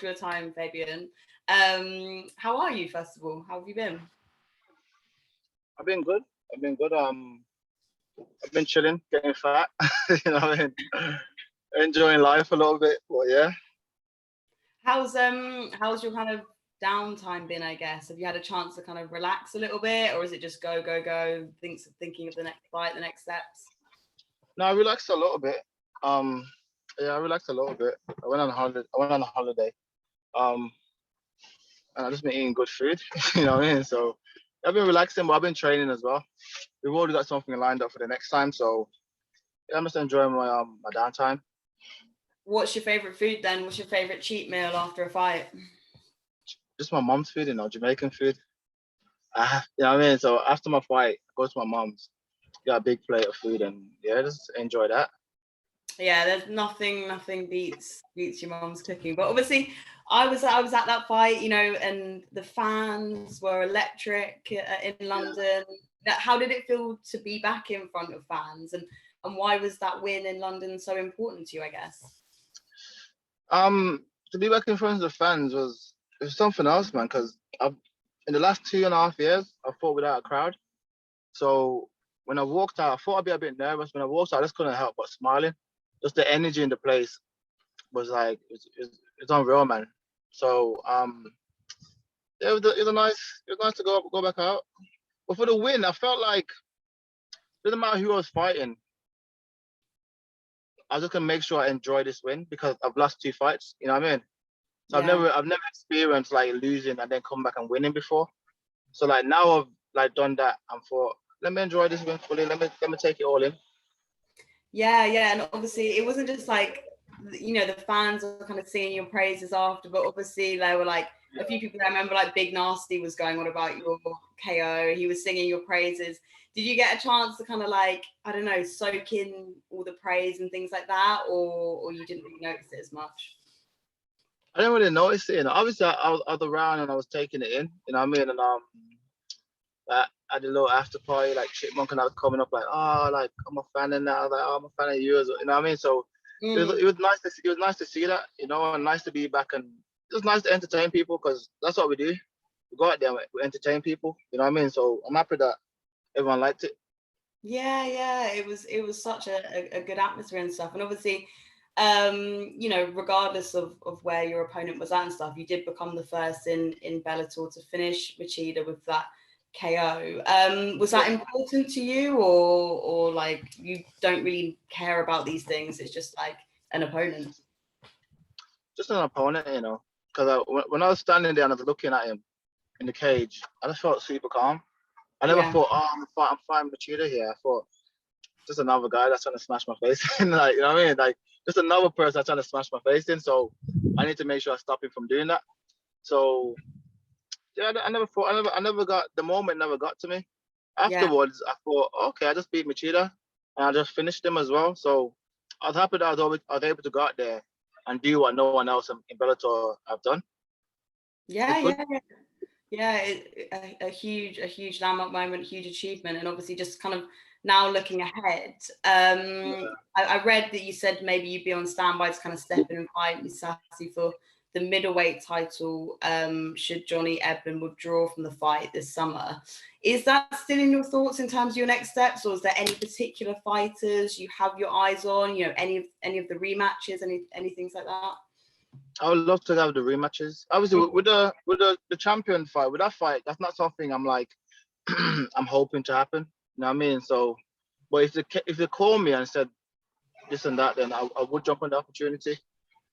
for your time, Fabian. How are you, first of all? How have you been? I've been good. I've been good. I've been chilling, getting fat. You know, what I mean, enjoying life a little bit. But yeah. How's your kind of downtime been, I guess? Have you had a chance to kind of relax a little bit, or is it just go, go, go, thinking of the next fight, the next steps? No, I relaxed a little bit. Um, yeah, I relaxed a little bit. I went on a holiday. I went on a holiday. Um, and I've just been eating good food. You know what I mean? So I've been relaxing, but I've been training as well. We've already got something lined up for the next time. So yeah, I'm just enjoying my downtime. What's your favorite food then? What's your favorite cheat meal after a fight? Just my mom's food, Jamaican food. You know what I mean? So after my fight, I go to my mom's, got a big plate of food, and yeah, just enjoy that. Yeah, there's nothing beats your mom's cooking. But obviously, I was at that fight, and the fans were electric in London. How did it feel to be back in front of fans, and why was that win in London so important to you, I guess? To be back in front of the fans was something else, man. Because I've in the last 2.5 years, I fought without a crowd. So when I walked out, I thought I'd be a bit nervous. When I walked out, I just couldn't help but smiling. Just the energy in the place was like it's unreal, man. So yeah, it was nice to go back out. But for the win, I felt like it didn't matter who I was fighting. I was just gonna make sure I enjoy this win because I've lost 2 fights. You know what I mean? So Yeah. I've never experienced like losing and then come back and winning before. So like now I've like done that and thought, let me enjoy this win fully. Let me take it all in. Yeah, and obviously it wasn't just like the fans were kind of singing your praises after, but obviously there were like a few people. I remember like Big Nasty was going on about your KO. He was singing your praises. Did you get a chance to kind of like, I don't know, soak in all the praise and things like that, or you didn't really notice it as much? I didn't really notice it. Obviously, I was around and I was taking it in. You know what I mean? And at the little after party, like Chipmunk and I was coming up like, oh, like I'm a fan and that. I was like, oh, I'm a fan of yours. You know what I mean? So it was nice to see. It was nice to see that. And nice to be back, and it was nice to entertain people because that's what we do. We go out there, we entertain people. You know what I mean? So I'm happy that everyone liked it. Yeah, it was such a good atmosphere and stuff. And obviously, regardless of where your opponent was at and stuff, you did become the first in Bellator to finish Machida with that KO. Was that important to you, or like you don't really care about these things? It's just like an opponent. Just an opponent, because when I was standing there and I was looking at him in the cage, I just felt super calm. I never Yeah. thought, oh, I'm fighting Machida here. I thought, just another guy that's trying to smash my face in. Like, you know what I mean? Like, just another person that's trying to smash my face in. So I need to make sure I stop him from doing that. So yeah, I never thought, I never got, the moment never got to me. Yeah. Afterwards, I thought, okay, I just beat Machida and I just finished him as well. So I was happy that I was able to go out there and do what no one else in Bellator have done. Yeah, It's good. yeah. A huge landmark moment, huge achievement, and obviously just kind of now looking ahead. I read that you said maybe you'd be on standby to kind of step in and fight Mousasi for the middleweight title. Should Johnny Ebden withdraw from the fight this summer, is that still in your thoughts in terms of your next steps, or is there any particular fighters you have your eyes on? Any of the rematches, any things like that? I would love to have the rematches. Obviously, with the champion fight, with that fight, that's not something I'm like I'm hoping to happen. You know what I mean? So, but if they call me and said this and that, then I would jump on the opportunity.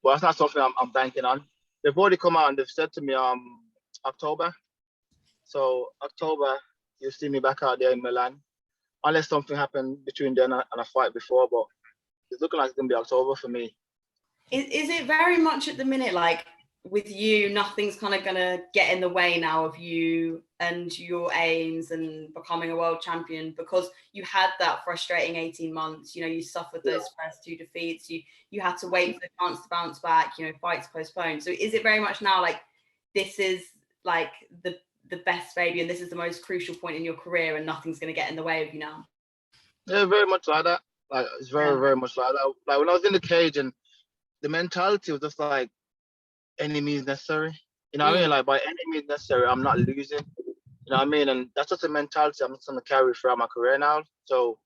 But that's not something I'm banking on. They've already come out and they've said to me October. So October, you'll see me back out there in Milan, unless something happened between then and a fight before. But it's looking like it's gonna be October for me. Is it very much at the minute like with you, nothing's kind of gonna get in the way now of you and your aims and becoming a world champion, because you had that frustrating 18 months, you suffered those first 2 defeats, you had to wait for the chance to bounce back, fights postponed. So is it very much now like this is like the best Fabian, this is the most crucial point in your career and nothing's going to get in the way of you now? Yeah, very much like that. Like it's very much like that. Like when I was in the cage and the mentality was just like any means necessary. You know what I mean? Like by any means necessary, I'm not losing. You know what I mean? And that's just a mentality I'm just gonna carry throughout my career now. So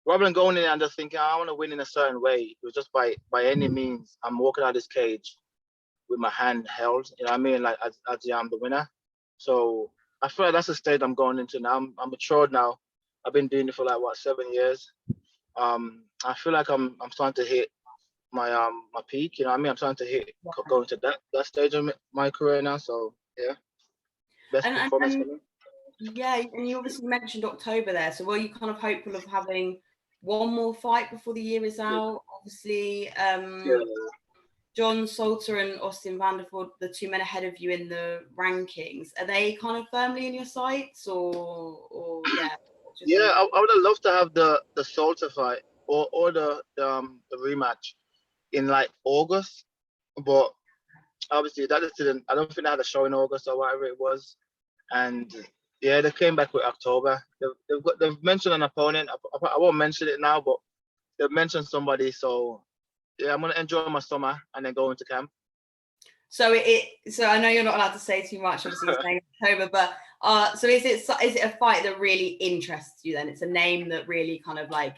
rather than going in and just thinking I want to win in a certain way, it was just by any means I'm walking out of this cage with my hand held. You know what I mean? Like as I'm the winner. So I feel like that's the state I'm going into now. I'm matured now. I've been doing it for like what 7 years. I feel like I'm starting to hit my peak. You know what I mean? I'm starting to hit going to that stage of my career now. So yeah, best performance for me. Yeah, and you obviously mentioned October there. So were you kind of hopeful of having one more fight before the year is out? Obviously, John Salter and Austin Vanderford, the two men ahead of you in the rankings, are they kind of firmly in your sights, or yeah? Yeah, I would have loved to have the Salter fight or the rematch in like August, but obviously that just didn't. I don't think they had a show in August or whatever it was, and yeah, they came back with October. They've mentioned an opponent. I won't mention it now, but they've mentioned somebody. So yeah, I'm gonna enjoy my summer and then go into camp. So so I know you're not allowed to say too much, obviously you're saying October, but so is it a fight that really interests you then? It's a name that really kind of like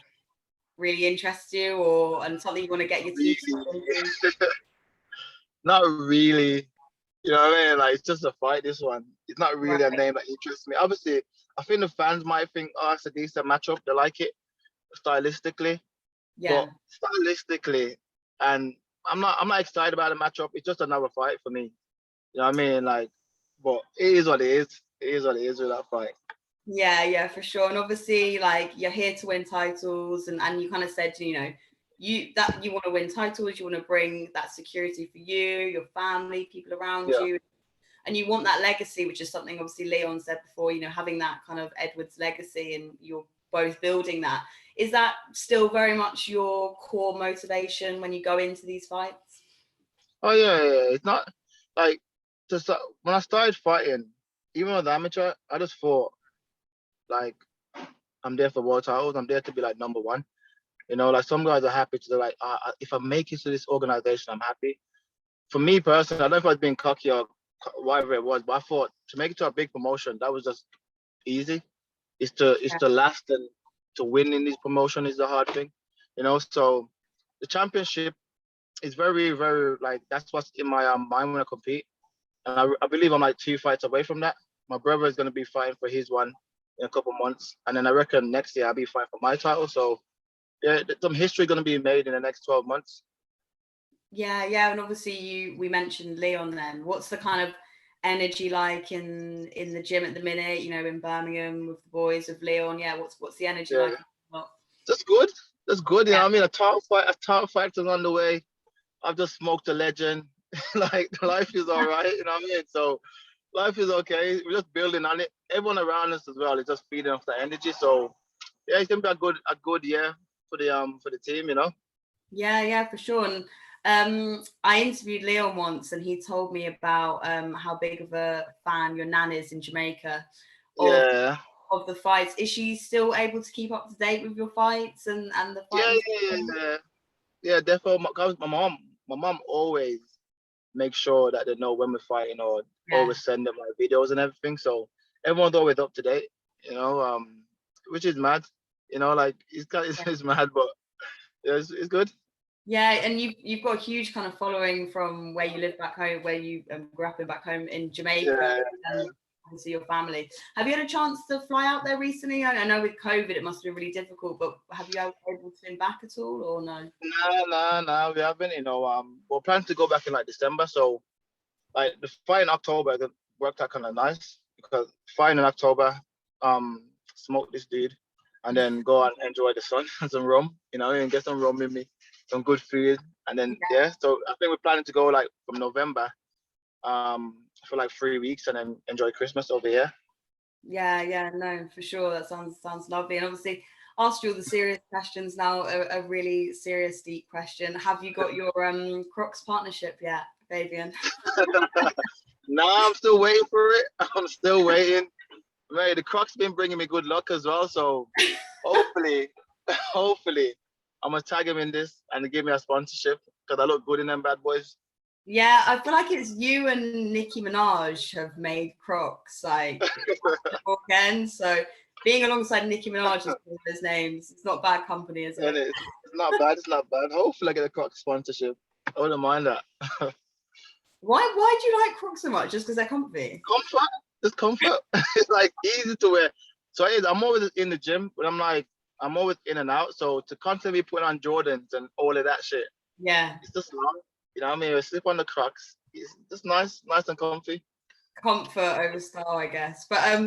really interests you, and something you want to get your teeth into? Not really. You know what I mean? Like it's just a fight. This one, it's not really a name that interests me. Obviously, I think the fans might think, "Oh, it's a decent matchup." They like it stylistically, but stylistically, and I'm not excited about the matchup. It's just another fight for me. You know what I mean? Like, but it is what it is. It is what it is with that fight. Yeah, for sure. And obviously, like you're here to win titles, and you kind of said, you know, you want to win titles, you want to bring that security for you, your family, people around you, and you want that legacy, which is something obviously Leon said before, you know, having that kind of Edwards legacy, and you're both building that. Is that still very much your core motivation when you go into these fights? Oh yeah. It's not like just when I started fighting, even as an amateur, I just thought like I'm there for world titles. I'm there to be like number one. You know, like some guys are happy to like, if I make it to this organization, I'm happy. For me personally, I don't know if I was being cocky or whatever it was, but I thought to make it to a big promotion, that was just easy. It's to last and to win in this promotion is the hard thing, you know. So the championship is very, very like that's what's in my mind when I compete, and I believe I'm like 2 fights away from that. My brother is going to be fighting for his one in a couple months, and then I reckon next year I'll be fighting for my title. So yeah, some history going to be made in the next 12 months. Yeah, and obviously we mentioned Leon. Then, what's the kind of energy like in the gym at the minute? You know, in Birmingham with the boys of Leon. Yeah, what's the energy like? That's good. That's good. You know what I mean? A top fight is on the way. I've just smoked a legend. Like life is all right. You know what I mean? So life is okay. We're just building on it. Everyone around us as well is just feeding off the energy. So yeah, it's gonna be a good year for the team. You know. Yeah, for sure. And I interviewed Leon once, and he told me about how big of a fan your nan is in Jamaica of the fights. Is she still able to keep up to date with your fights and the fights? Yeah, definitely. My mom always makes sure that they know when we're fighting, or always send them like videos and everything. So everyone's always up to date. You know, which is mad. You know, like it's mad, but yeah, it's good. Yeah, and you've got a huge kind of following from where you live back home, where you grew up back home in Jamaica, and obviously your family. Have you had a chance to fly out there recently? I know with COVID it must have been really difficult, but have you been able to been back at all, or no? No, we haven't. You know, we're planning to go back in like December. So like the fight in October worked out kind of nice because fight in October, smoke this dude, and then go and enjoy the sun and some rum. You know, and get some rum with me, some good food, and then So I think we're planning to go like from November, for like 3 weeks, and then enjoy Christmas over here. Yeah, no, for sure. That sounds lovely. And obviously, asked you all the serious questions. Now, a really serious, deep question. Have you got your Crocs partnership yet, Fabian? No, I'm still waiting for it. I'm still waiting. Right, the Crocs been bringing me good luck as well. So hopefully, I'm gonna tag him in this and give me a sponsorship because I look good in them bad boys. Yeah, I feel like it's you and Nicki Minaj have made Crocs like again. So being alongside Nicki Minaj is one of those names. It's not bad company, is And it? it's not bad. It's not bad. Hopefully, I get a Crocs sponsorship. I wouldn't mind that. Why do you like Crocs so much? Just because they're comfy? Comfort, just comfort. It's like easy to wear. So I'm always in the gym, but I'm always in and out. So to constantly put on Jordans and all of that shit, Yeah. it's just long. You know what I mean? I slip on the Crocs. It's just nice and comfy. Comfort over style, I guess. But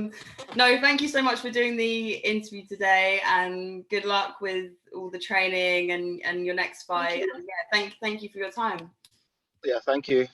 no, thank you so much for doing the interview today, and good luck with all the training and your next fight. And yeah, thank you for your time. Yeah, thank you.